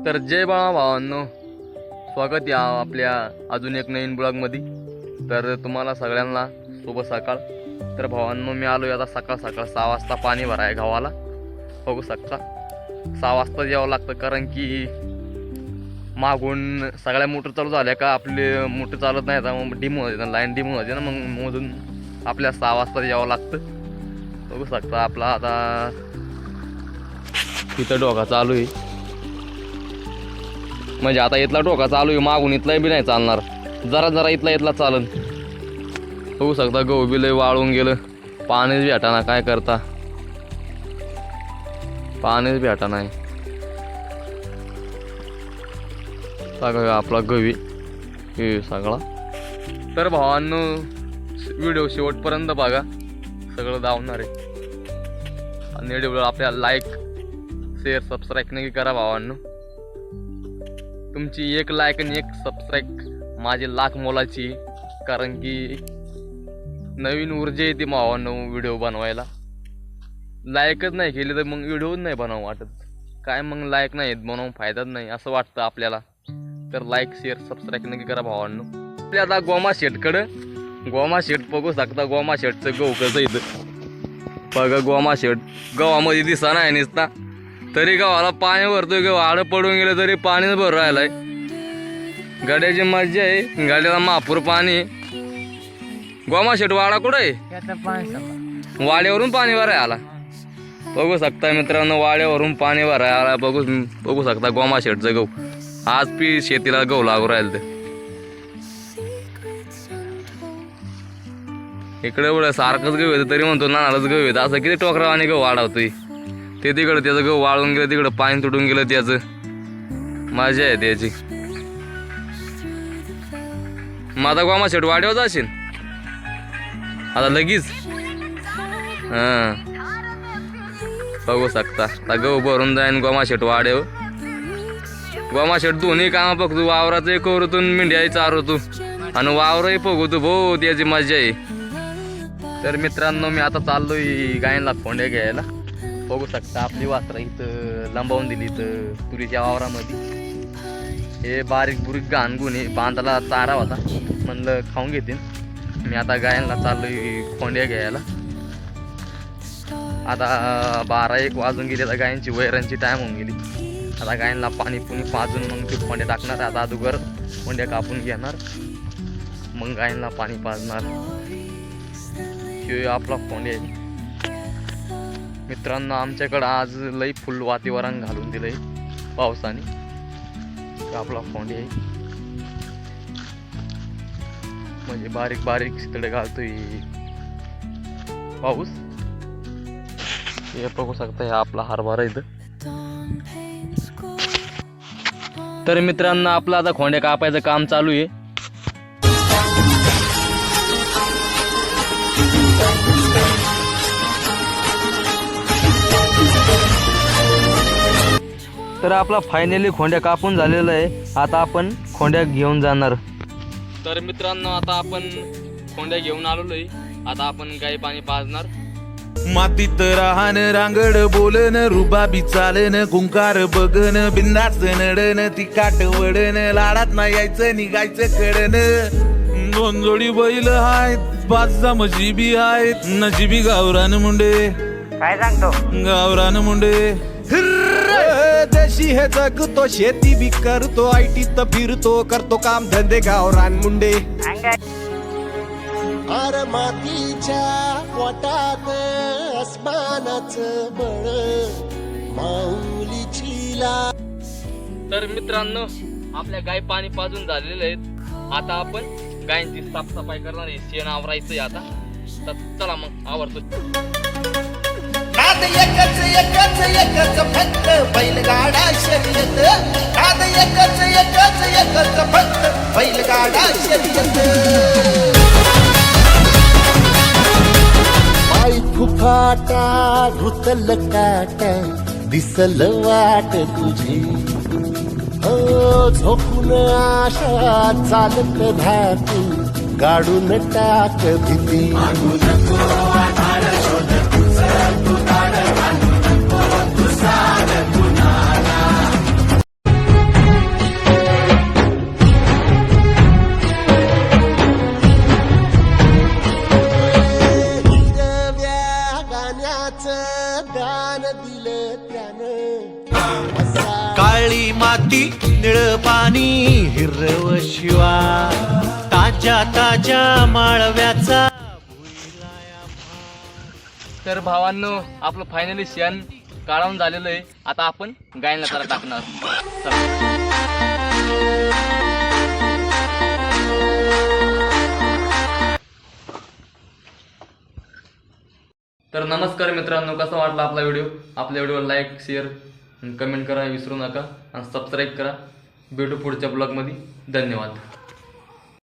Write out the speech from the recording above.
तर जय बाळा भावांनो, स्वागत या आपल्या अजून एक नवीन ब्लॉगमध्ये. तर तुम्हाला सगळ्यांना शुभ सकाळ. तर भावांनो, मी आलो आता सकाळ 6 वाजता पाणी भराय गावाला. बघू शकता 6 वाजता यावं लागतं, कारण की मागून सगळ्या मोटर चालू झाल्या का आपले मोटर चालत नाही, तर मग डिम होते, लाईन डिम होते ना, मग मधून आपल्या 6 वाजता यावं लागतं. बघू शकता आपला आता तिथं डोका चालू आहे, म्हणजे आता इथला डोका चालू आहे, मागून इथला बी नाही चालणार, जरा इथला चालन. बघू शकता गहू बी लय वाळून गेलं, पाणीच भेटाना, काय करता, पाणीच भेटाना आहे. सगळा आपला गवी हे सगळा. तर भावांनो, व्हिडिओ शेवटपर्यंत बघा, सगळं दावणार आहे. आणि व्हिडिओ आपल्याला लाईक शेअर सबस्क्राईब नाही करा भावांनो. तुमची एक लाईक आणि एक सबस्क्राईब माझी लाख मोलाची, कारण की नवीन ऊर्जा येते भावांनो व्हिडिओ बनवायला. लाईकच नाही केली तर मग व्हिडिओच नाही बनवू वाटत, काय मग लाईक नाही बनवून फायदाच नाही असं वाटतं आपल्याला. तर लाईक शेअर सबस्क्राईब नक्की करा भावांनो. आपल्या आता गोमा शेट बघू शकता, गोमा शेटचं गहू कसं इथं बघा. गोमा शेट गव्हामध्ये दिसा नाही निसता, तरी गव्हाला पाणी भरतोय, गहू आडं पडून गेलं तरी पाणीच भर राहिलाय. गाड्याची मज्जा आहे, गाड्याला महापूर पाणी. गोमा शेट वाडा कुठं आहे? वाड्यावरून पाणी भराय आला. बघू शकता मित्रांनो, वाड्यावरून पाणी भराय आला. बघू शकता गोमा शेटचं गहू. आज पी शेतीला गहू लागू राहील. तर इकडे एवढं सारखंच गहू येतं, तरी म्हणतो नानालाच गहू येतं. असं किती टोकरावाने गहू वाढवतोय. ते तिकडं त्याचं गहू वाळून गेलं, तिकडं पाणी तुटून गेलं, त्याचं मजा आहे त्याची. माझा गोमा शेट वाड्यावर जाशील आता लगेच. हां, बघू शकता आता गहू भरून जाईन गोमा शेट वाड्यावर. गोमा शेट दोन्ही कामं बघतो, वावराचंही करतो, मेंढ्याही चारवतो आणि वावरही बघतो. भाऊ त्याची मजा आहे. तर मित्रांनो, मी आता चाललोय गायनला खोंड्या घ्यायला. बघू शकता आपली वासरा इथं लंबावून दिली इथं तुरीच्या वावरामध्ये. हे बारीक बुरीक घाणगुण आहे, बांधाला चारा होता, म्हणलं खाऊन घेतील. मी आता गायनला चाललोय खोंड्या घ्यायला. आता 12-1 वाजून गेली, आता गायनची वैरांची टाईम होऊन गेली. आता गायनला पाणी पाजून मग ते खोंड्या टाकणार. आता अगोदर खोंड्या कापून घेणार, मग गायनला पाणी पाजणार. हे आपला खोंड्या आहे मित्रांनो. आमच्याकडं आज लई फुल वातावरण घालून दिलंय पावसाने. आपला खोंडी आहे, म्हणजे बारीक शितडे घालतोय पाऊस. हे बघू शकता, हे आपला हरभरा इथं. तर मित्रांनो, आपलं आता खोंड्या कापायचं काम चालू आहे. तर आपला फायनली खोंड्या कापून झालेला आहे. आता आपण खोंड्या घेऊन जाणार. तर मित्रांनो, आता आपण खोंड्या घेऊन आलेलो आहे. आता आपण गाई पाणी पाजणार. मातीत राहण, रांगड बोलन, रुबाबी चालन, गुंकार बघन, बिंदाच नडन, ती काट वडन, लाडात ना यायचं निघायचं कडन. 2 जोडी बैल आहेत, 5 नजीबी आहेत, नजीबी गावरान मुंडे. काय सांगतो? गावरान मुंडे. देशी हे जगतो, शेती बी करतो, आयटीत फिरतो, करतो काम धंदे, गावरान मुंडे. अरे मातीच्या पोटात अस्मानाचं बळ, माऊलीची ला. तर मित्रांनो, आपल्या गाय पाणी पाजून झालेले आहेत. आता आपण गायींची साफसफाई करणार आहे, शेण आवरायचंय आता. तर चला मग आवरतो. नाद एकच फक्त बैलगाडा शर्यत. नाद एकच फक्त बैलगाडा शर्यत. पाय फुफाटा घुतल काट, दिसल वाट तुझी. झोपून आशा चालत धातू, गाडून टाक भीती. प्रेमाचं दान दिलं त्यानं असा काळी माती निळ पाणी हिरव शिवा ताज्या ताज्या माळव्याचा. तर भावांनो, आपलं फायनली शेण काढून झालेलं आहे. आता आपण गायला जरा टाकणार. चला. तर नमस्कार मित्रांनो, कसा वाटला आपला व्हिडिओ? आपल्या व्हिडिओला लाईक, शेअर, कमेंट करा विसरू नका आणि सबस्क्राईब करा. भेटू पुढच्या ब्लॉगमध्ये. धन्यवाद.